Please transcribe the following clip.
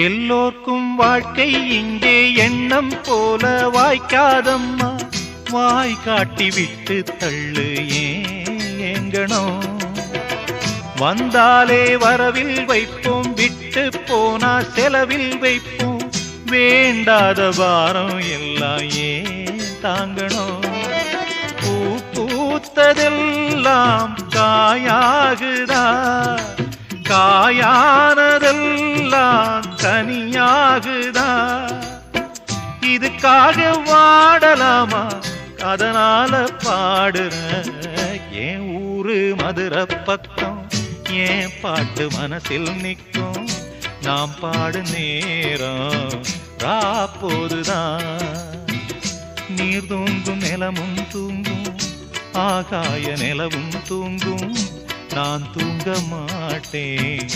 எல்லோர்க்கும் வாழ்க்கை இங்கே எண்ணம் போல வாய்க்காதம்மா. வாய் காட்டி விட்டு தள்ளு ஏங்கணும். வந்தாலே வரவில் வைப்போம், விட்டு போனா செலவில் வைப்போம். வேண்டாத பாரம் எல்லாம் ஏன் தாங்கணும். பூ பூத்ததெல்லாம் காயாகுதா, காயானதெல்லாம் கனியாகுதா. இதுக்காக வாடலாமா, அதனால பாடுற. என் ஊரு மதுரை பக்கம், என் பாட்டு மனசில் நிற்கும். நாம் பாடு நேரம் ராப்போதுதான். நீர் தூங்கும் நிலமும் தூங்கும், ஆகாய நிலவும் தூங்கும். நான் தூங்க மாட்டேன்.